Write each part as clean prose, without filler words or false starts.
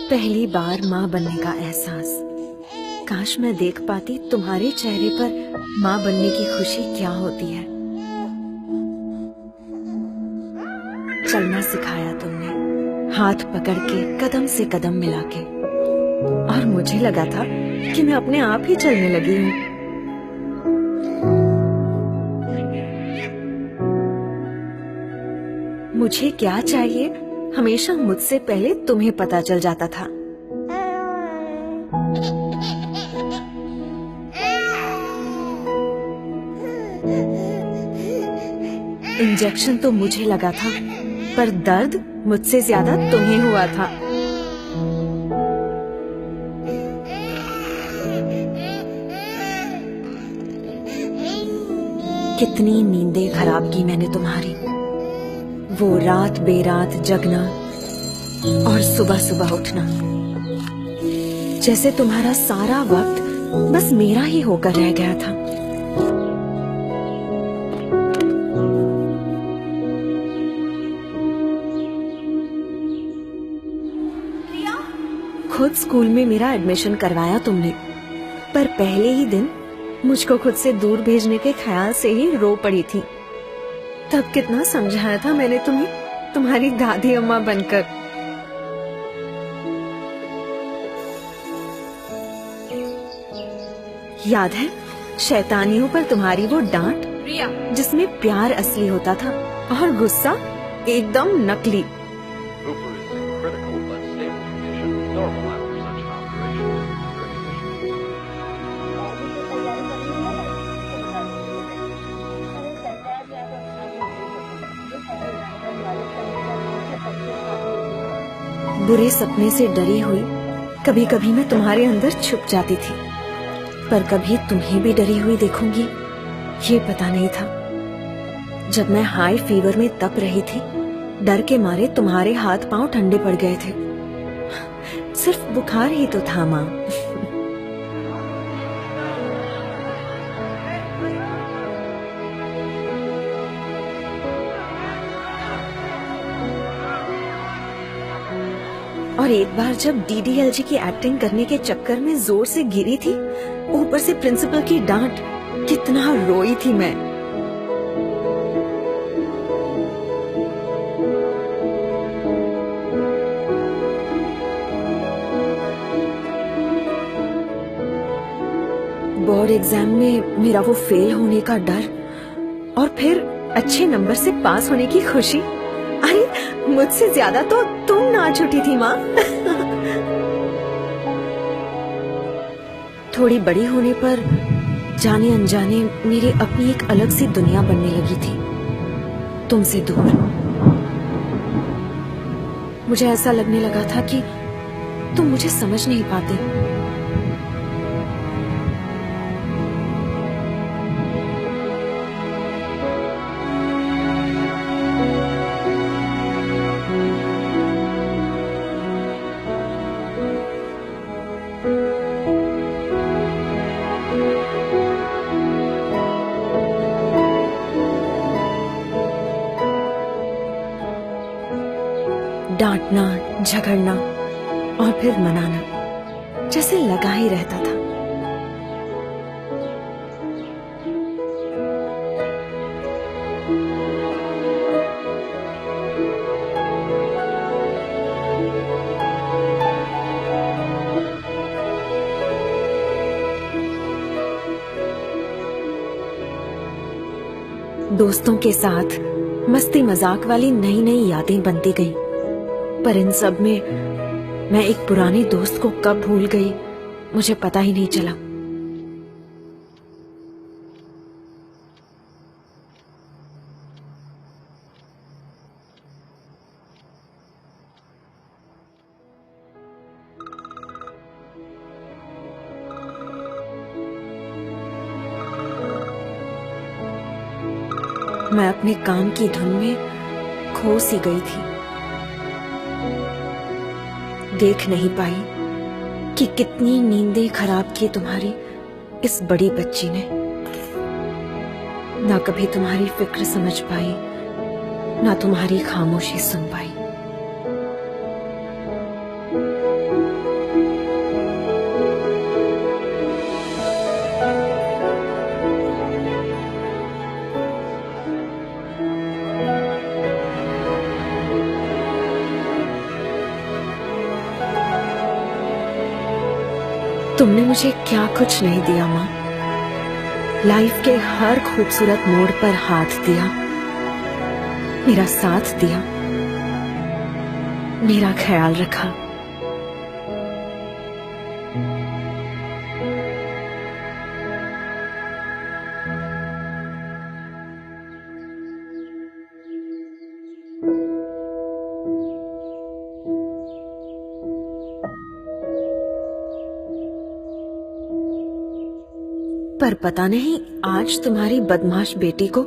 पहली बार माँ बनने का एहसास। काश मैं देख पाती तुम्हारे चेहरे पर माँ बनने की खुशी क्या होती है। चलना सिखाया तुमने, हाथ पकड़ के कदम से कदम मिला के, और मुझे लगा था कि मैं अपने आप ही चलने लगी हूँ। मुझे क्या चाहिए हमेशा मुझसे पहले तुम्हें पता चल जाता था। इंजेक्शन तो मुझे लगा था, पर दर्द मुझसे ज्यादा तुम्हें हुआ था। कितनी नींदें खराब की मैंने तुम्हारी, वो रात बेरात जगना और सुबह सुबह उठना, जैसे तुम्हारा सारा वक्त बस मेरा ही होकर रह गया था। खुद स्कूल में मेरा एडमिशन करवाया तुमने, पर पहले ही दिन मुझको खुद से दूर भेजने के ख्याल से ही रो पड़ी थी। तब कितना समझाया था मैंने तुम्हें, तुम्हारी दादी अम्मा बनकर। याद है शैतानियों पर तुम्हारी वो डांट, जिसमें प्यार असली होता था और गुस्सा एकदम नकली। बुरे सपने से डरी हुई कभी कभी मैं तुम्हारे अंदर छुप जाती थी, पर कभी तुम्हें भी डरी हुई देखूंगी ये पता नहीं था। जब मैं हाई फीवर में तप रही थी, डर के मारे तुम्हारे हाथ पांव ठंडे पड़ गए थे। सिर्फ बुखार ही तो था माँ। और एक बार जब डीडीएलजी की एक्टिंग करने के चक्कर में जोर से गिरी थी, ऊपर से प्रिंसिपल की डांट, कितना रोई थी मैं। बोर्ड एग्जाम में मेरा वो फेल होने का डर, और फिर अच्छे नंबर से पास होने की खुशी। अरे मुझसे ज्यादा तो तुम नाच उठी थी माँ। थोड़ी बड़ी होने पर जाने अनजाने मेरी अपनी एक अलग सी दुनिया बनने लगी थी, तुमसे दूर। मुझे ऐसा लगने लगा था कि तुम मुझे समझ नहीं पाते। डांटना, झगड़ना और फिर मनाना, जैसे लगा ही रहता था। दोस्तों के साथ मस्ती मजाक वाली नई नई यादें बनती गईं, पर इन सब में मैं एक पुराने दोस्त को कब भूल गई मुझे पता ही नहीं चला। मैं अपने काम की धुन में खो सी गई थी। देख नहीं पाई कि कितनी नींदें खराब की तुम्हारी इस बड़ी बच्ची ने। ना कभी तुम्हारी फिक्र समझ पाई, ना तुम्हारी खामोशी सुन पाई। तुमने मुझे क्या कुछ नहीं दिया माँ। लाइफ के हर खूबसूरत मोड़ पर हाथ दिया, मेरा साथ दिया, मेरा ख्याल रखा। पर पता नहीं आज तुम्हारी बदमाश बेटी को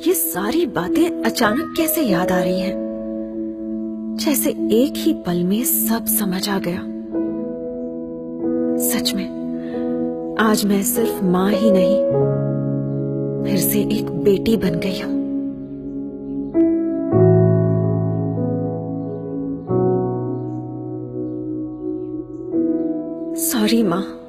ये सारी बातें अचानक कैसे याद आ रही हैं, जैसे एक ही पल में सब समझ आ गया। सच में आज मैं सिर्फ माँ ही नहीं, फिर से एक बेटी बन गई हूँ। सॉरी माँ।